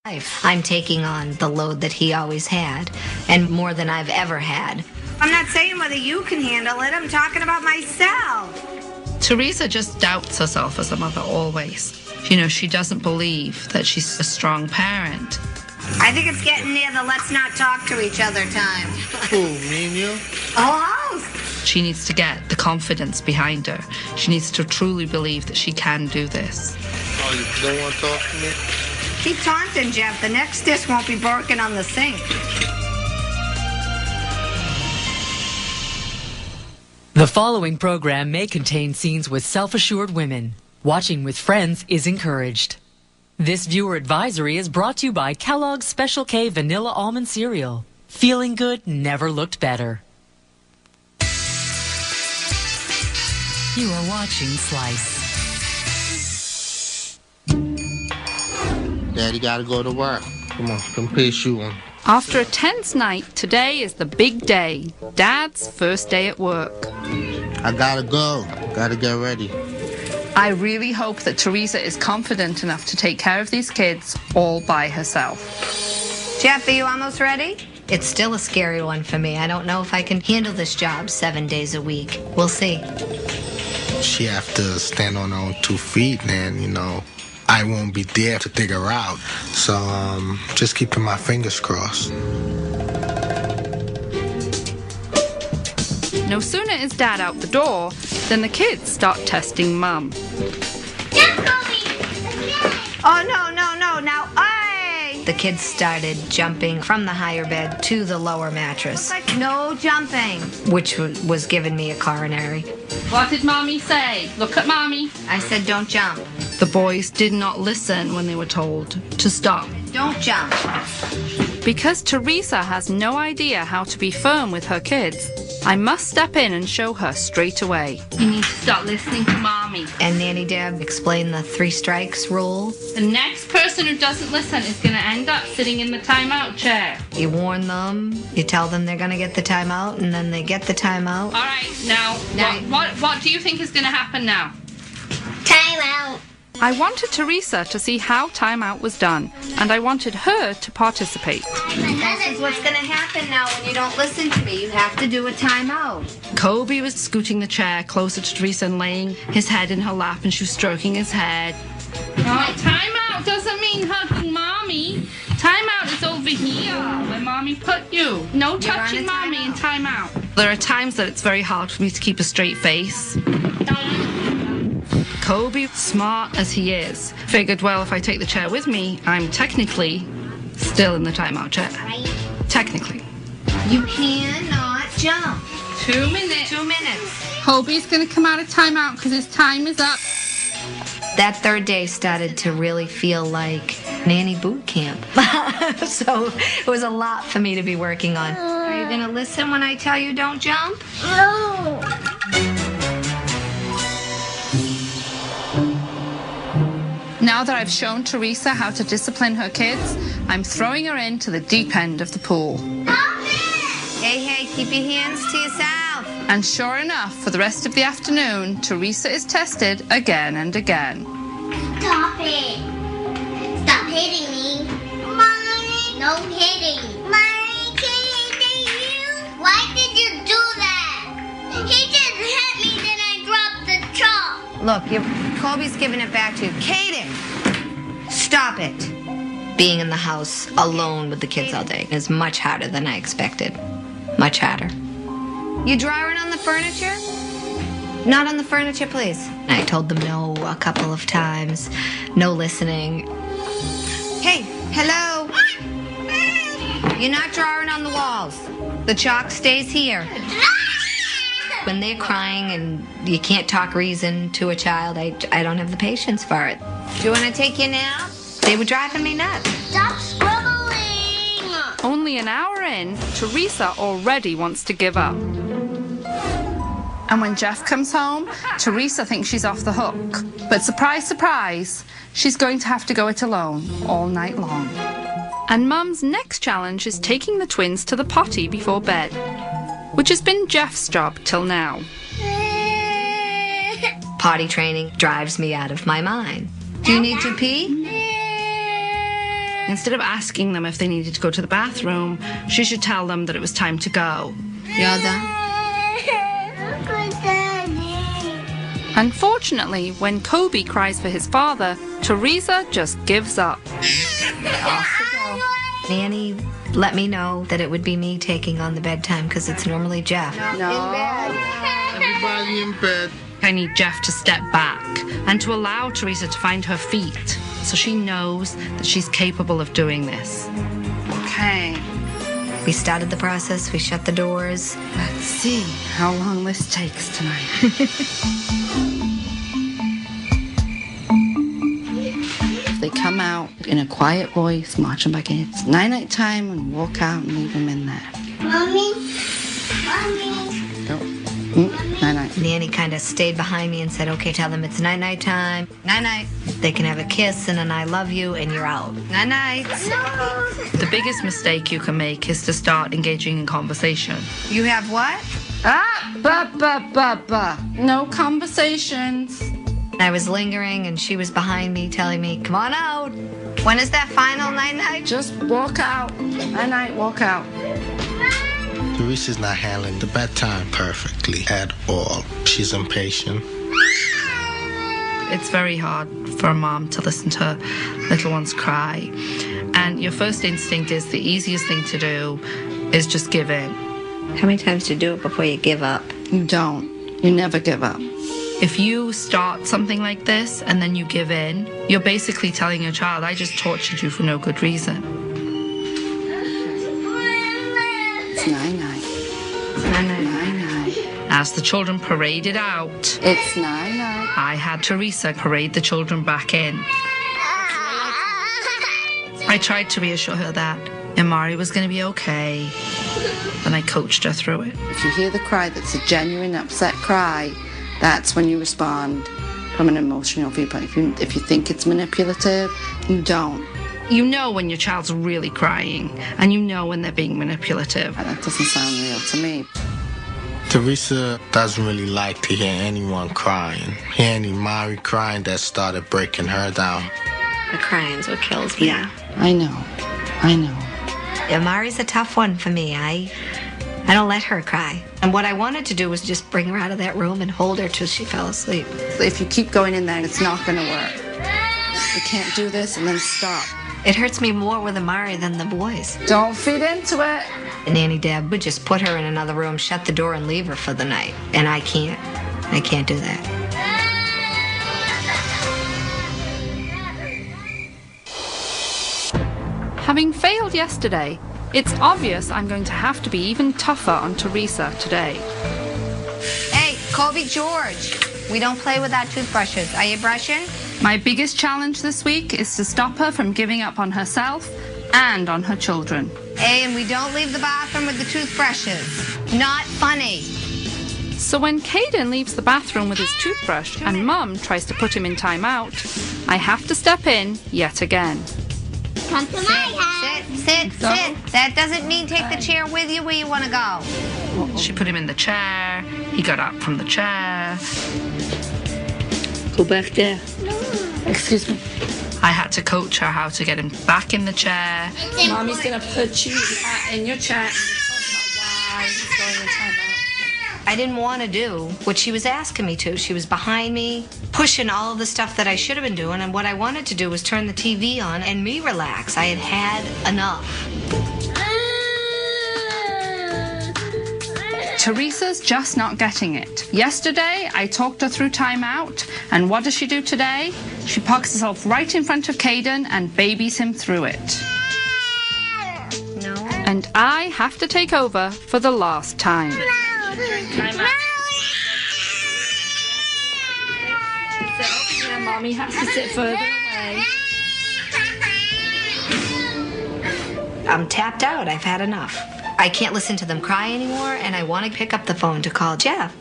I'm taking on the load that he always had, and more than I've ever had. I'm not saying whether you can handle it. I'm talking about myself. Teresa just doubts herself as a mother always. You know, she doesn't believe that she's a strong parent. I think it's getting near the let's not talk to each other time. Who, me and you? Oh, She needs to get the confidence behind her. She needs to truly believe that she can do this. Oh, you don't want to talk to me? keep taunting, Jeff. The next dish won't be broken on the sink. The following program may contain scenes with self-assured women. Watching with friends is encouraged. This viewer advisory is brought to you by Kellogg's Special K Vanilla Almond Cereal. Feeling good never looked better. You are watching Slice. Daddy gotta go to work. Come on, come put your shoe on. After a tense night, today is the big day. Dad's first day at work. I gotta go. Gotta get ready. I really hope that Teresa is confident enough to take care of these kids all by herself. Jeff, are you almost ready? It's still a scary one for me. I don't know if I can handle this job 7 days a week. We'll see. She have to stand on her own 2 feet, and, I won't be there to dig her out. So, just keeping my fingers crossed. No sooner is Dad out the door than the kids start testing Mum. Oh, no. Now, hey! The kids started jumping from the higher bed to the lower mattress, No jumping. which was giving me a coronary. What did Mommy say? Look at Mommy. I said don't jump. The boys did not listen when they were told to stop. Don't jump. Because Teresa has no idea how to be firm with her kids, I must step in and show her straight away. You need to start listening to Mommy. And Nanny Deb explained the 3 strikes rule. The next person who doesn't listen is going to end up sitting in the timeout chair. You warn them, you tell them they're going to get the timeout, and then they get the timeout. All right, now, what do you think is going to happen now? Timeout. I wanted Teresa to see how timeout was done, and I wanted her to participate. This is what's going to happen now when you don't listen to me. You have to do a timeout. Kobe was scooting the chair closer to Teresa and laying his head in her lap, and she was stroking his head. Oh, timeout doesn't mean hugging Mommy. Timeout is over here, where Mommy put you. No touching Mommy in timeout. There are times that it's very hard for me to keep a straight face. Kobe, smart as he is, figured, well, if I take the chair with me, I'm technically still in the timeout chair. Technically. You cannot jump. 2 minutes. 2 minutes. Kobe's going to come out of timeout because his time is up. That 3rd day started to really feel like nanny boot camp. So it was a lot for me to be working on. Are you going to listen when I tell you don't jump? No. Now that I've shown Teresa how to discipline her kids, I'm throwing her into the deep end of the pool. Hey, keep your hands to yourself. And sure enough, for the rest of the afternoon, Teresa is tested again and again. Stop it. Stop hitting me. Mommy. No hitting. Mommy, hitting you? Why did you do that? He just hit me, then I dropped the chalk. Look, Colby's giving it back to you. Kaden, stop it. Being in the house alone with the kids all day is much harder than I expected. Much harder. You drawing on the furniture? Not on the furniture, please. I told them no a couple of times. No listening. Hey, hello. You're not drawing on the walls. The chalk stays here. When they're crying and you can't talk reason to a child, I don't have the patience for it. Do you want to take your nap? They were driving me nuts. Stop scribbling. Only an hour in, Teresa already wants to give up. And when Jeff comes home, Teresa thinks she's off the hook. But surprise, surprise, she's going to have to go it alone all night long. And Mum's next challenge is taking the twins to the potty before bed, which has been Jeff's job till now. Potty training drives me out of my mind. Do you need to pee? Instead of asking them if they needed to go to the bathroom, she should tell them that it was time to go. Y'all done? Unfortunately, when Kobe cries for his father, Teresa just gives up. Nanny let me know that it would be me taking on the bedtime because it's normally Jeff. Everybody in bed. I need Jeff to step back and to allow Teresa to find her feet so she knows that she's capable of doing this. Okay, We started the process. We shut the doors. let's see how long this takes tonight. They come out in a quiet voice, march them back in. It's night-night time, and walk out and leave them in there. Mommy? Go. Night-night. Nanny kind of stayed behind me and said, okay, tell them it's night-night time. Night-night. They can have a kiss and an I love you and you're out. Night-night. The biggest mistake you can make is to start engaging in conversation. You have what? No conversations. I was lingering and she was behind me telling me, come on out. When is that final night-night? Just walk out. Night-night, walk out. Teresa's not handling the bedtime perfectly at all. She's impatient. It's very hard for a mom to listen to little ones cry. And your first instinct is the easiest thing to do is just give in. How many times do you do it before you give up? You don't. You never give up. If you start something like this and then you give in, you're basically telling your child, I just tortured you for no good reason. It's night-night. Night-night. As the children paraded out, It's night-night. I had Teresa parade the children back in. I tried to reassure her that Imari was going to be okay. Then I coached her through it. If you hear the cry that's a genuine upset cry, that's when you respond from an emotional viewpoint. If you think it's manipulative, you don't. You know when your child's really crying, and you know when they're being manipulative. That doesn't sound real to me. Teresa doesn't really like to hear anyone crying. Hearing Mari crying, that started breaking her down. The crying's what kills me. Yeah, I know. Amari's a tough one for me. I don't let her cry. And what I wanted to do was just bring her out of that room and hold her till she fell asleep. If you keep going in there, it's not going to work. You can't do this and then stop. It hurts me more with Amari than the boys. Don't feed into it. And Nanny Deb would just put her in another room, shut the door, and leave her for the night. And I can't do that. Having failed yesterday, it's obvious I'm going to have to be even tougher on Teresa today. Hey, Kobe George. We don't play without toothbrushes. Are you brushing? My biggest challenge this week is to stop her from giving up on herself and on her children. Hey, and we don't leave the bathroom with the toothbrushes. Not funny. So when Caden leaves the bathroom with his toothbrush and Mum tries to put him in timeout, I have to step in yet again. Come to my house. Sit. That doesn't mean take the chair with you where you want to go. She put him in the chair. He got up from the chair. Go back there. Excuse me. I had to coach her how to get him back in the chair. Mommy's going to put you in your chair. Why he's going in timeout. I didn't want to do what she was asking me to. She was behind me, pushing all of the stuff that I should have been doing, and what I wanted to do was turn the TV on and me relax. I had had enough. Teresa's just not getting it. Yesterday, I talked her through timeout, and what does she do today? She parks herself right in front of Caden and babies him through it. No. And I have to take over for the last time. Mommy has to sit further away. I'm tapped out. I've had enough. I can't listen to them cry anymore, and I want to pick up the phone to call Jeff.